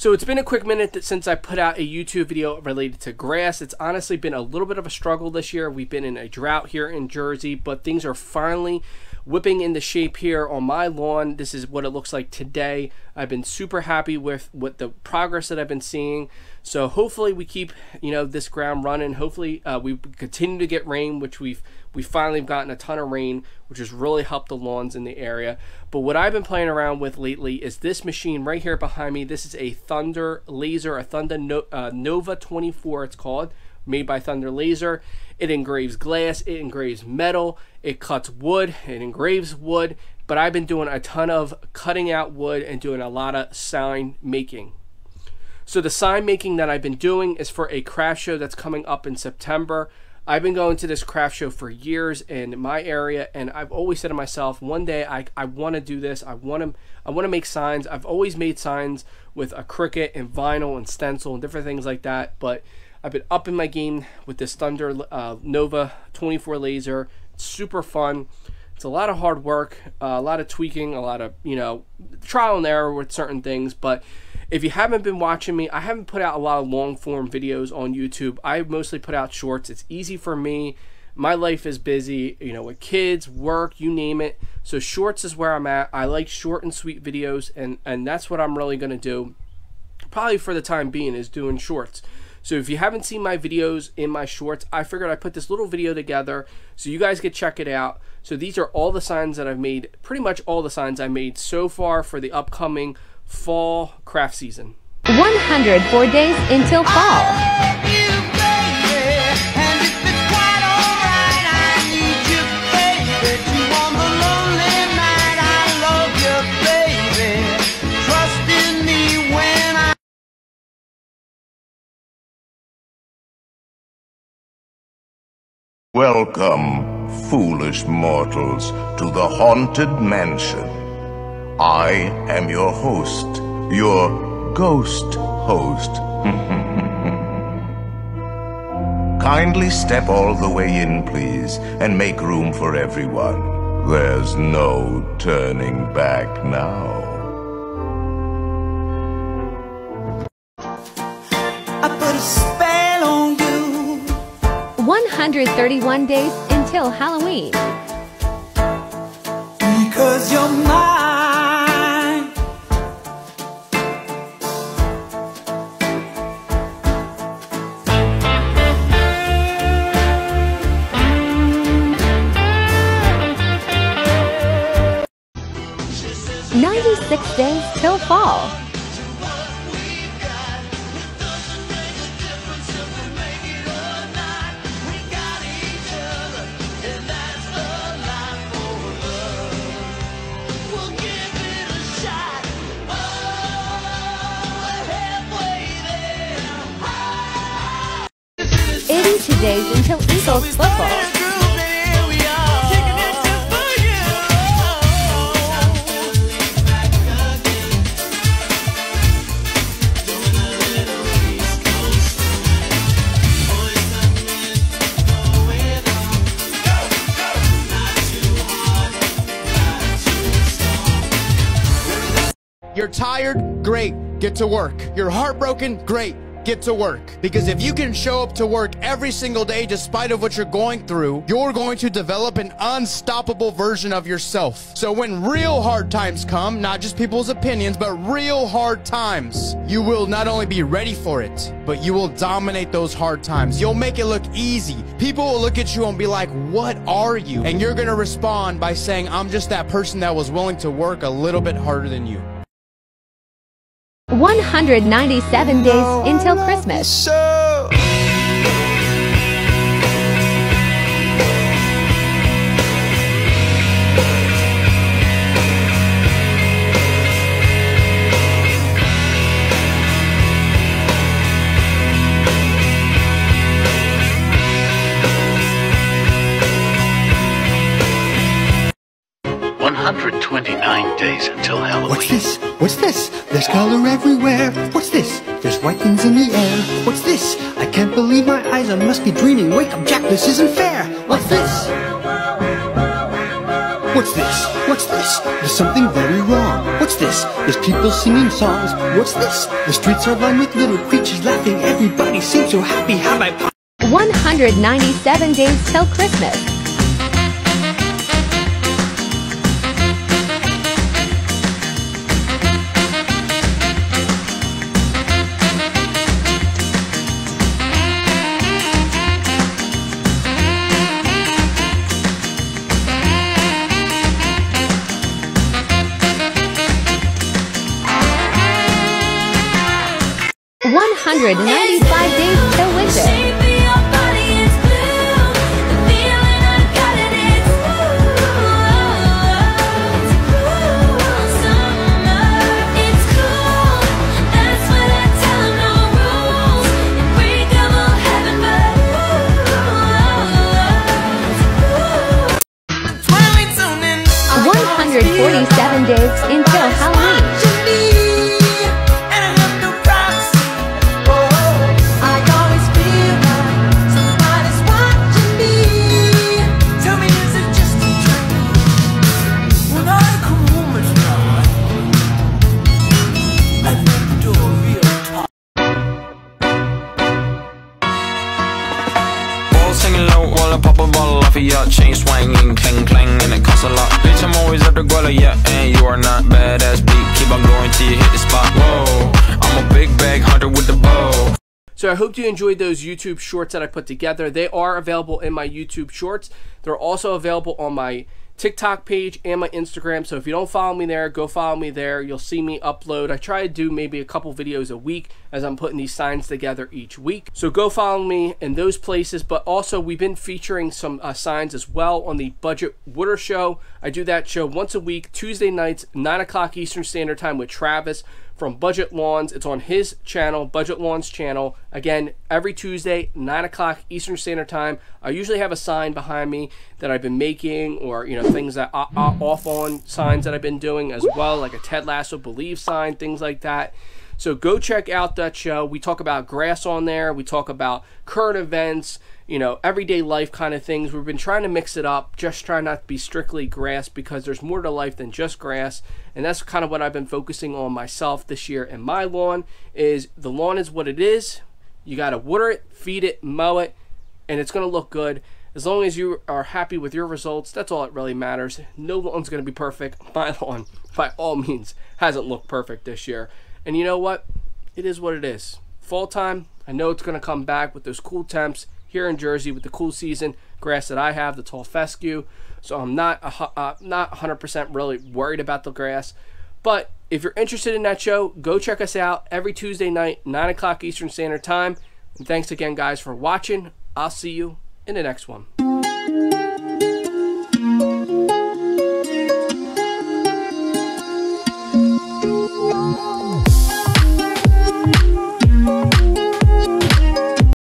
So it's been a quick minute since I put out a YouTube video related to grass. It's honestly been a little bit of a struggle this year. We've been in a drought here in Jersey, but things are finally whipping into shape here on my lawn. This is what it looks like today. I've been super happy with the progress that I've been seeing. So hopefully we keep, this ground running. Hopefully we continue to get rain, which we finally have gotten a ton of rain, which has really helped the lawns in the area. But what I've been playing around with lately is this machine right here behind me. This is a Thunder Laser, a Thunder Nova 24 it's called, made by Thunder Laser. It engraves glass, it engraves metal, it cuts wood, it engraves wood, but I've been doing a ton of cutting out wood and doing a lot of sign making. So the sign making that I've been doing is for a craft show that's coming up in September. I've been going to this craft show for years in my area, and I've always said to myself, one day I want to do this. I want to make signs. I've always made signs with a Cricut and vinyl and stencil and different things like that, but I've been upping my game with this Thunder Nova 24 laser. It's super fun. It's a lot of hard work, a lot of tweaking, a lot of trial and error with certain things. But if you haven't been watching me, I haven't put out a lot of long form videos on YouTube. I mostly put out shorts. It's easy for me. My life is busy, with kids, work, you name it. So shorts is where I'm at. I like short and sweet videos, and that's what I'm really going to do, probably for the time being, is doing shorts. So if you haven't seen my videos in my shorts, I figured I'd put this little video together so you guys could check it out. So these are all the signs that I've made, pretty much all the signs I made so far for the upcoming fall craft season. 104 days until fall. Welcome, foolish mortals, to the Haunted Mansion. I am your host, your ghost host. Kindly step all the way in, please, and make room for everyone. There's no turning back now. I put a spell on you. 131 days until Halloween. Because you're mine. "96 days till fall." Days until Eagles football. You're tired? Great. Get to work. You're heartbroken? Great. Get to work. Because if you can show up to work every single day despite of what you're going through, you're going to develop an unstoppable version of yourself. So when real hard times come, not just people's opinions, but real hard times, you will not only be ready for it, but you will dominate those hard times. You'll make it look easy. People will look at you and be like, what are you? And you're going to respond by saying, I'm just that person that was willing to work a little bit harder than you. 197 days until Christmas. 129 days until Halloween. What's this? What's this? There's color everywhere. What's this? There's white things in the air. What's this? I can't believe my eyes. I must be dreaming. Wake up, Jack. This isn't fair. What's this? What's this? What's this? There's something very wrong. What's What's this? There's people singing songs. What's this? The streets are lined with little creatures laughing. Everybody seems so happy. Have I 197 days till Christmas. Shaping 195 days till winter. your body is blue. The feeling I got it is summer. It's cool. That's what I tell 'em, no rules. Unbreakable heaven, but 147 days until Halloween. Singing low while I pop a bottle off of your chain swinging, clang clang, and it costs a lot. Bitch, I'm always at the guala, yeah, and you are not badass beat. Keep on going till you hit the spot. Whoa, I'm a big bag hunter with the bow. So I hope you enjoyed those YouTube shorts that I put together. They are available in my YouTube shorts. They're also available on my TikTok page and my Instagram. So if you don't follow me there, go follow me there. You'll see me upload. I try to do maybe a couple videos a week as I'm putting these signs together each week. So go follow me in those places. But also we've been featuring some signs as well on the Budget Wooder Show. I do that show once a week, Tuesday nights, 9 o'clock Eastern Standard Time with Travis from Budget Lawns. It's on his channel, Budget Lawns channel. Again, every Tuesday, 9 o'clock Eastern Standard Time. I usually have a sign behind me that I've been making, or things that off on signs that I've been doing as well, like a Ted Lasso Believe sign, things like that. So go check out that show. We talk about grass on there. We talk about current events, everyday life kind of things. We've been trying to mix it up, just trying not to be strictly grass, because there's more to life than just grass. And that's kind of what I've been focusing on myself this year in my lawn. Is the lawn is what it is. You got to water it, feed it, mow it, and it's going to look good. As long as you are happy with your results, that's all that really matters. No lawn's going to be perfect. My lawn, by all means, hasn't looked perfect this year. And you know what? It is what it is. Fall time, I know it's going to come back with those cool temps here in Jersey with the cool season grass that I have, the tall fescue. So I'm not 100% really worried about the grass. But if you're interested in that show, go check us out every Tuesday night, 9 o'clock Eastern Standard Time. And thanks again, guys, for watching. I'll see you in the next one.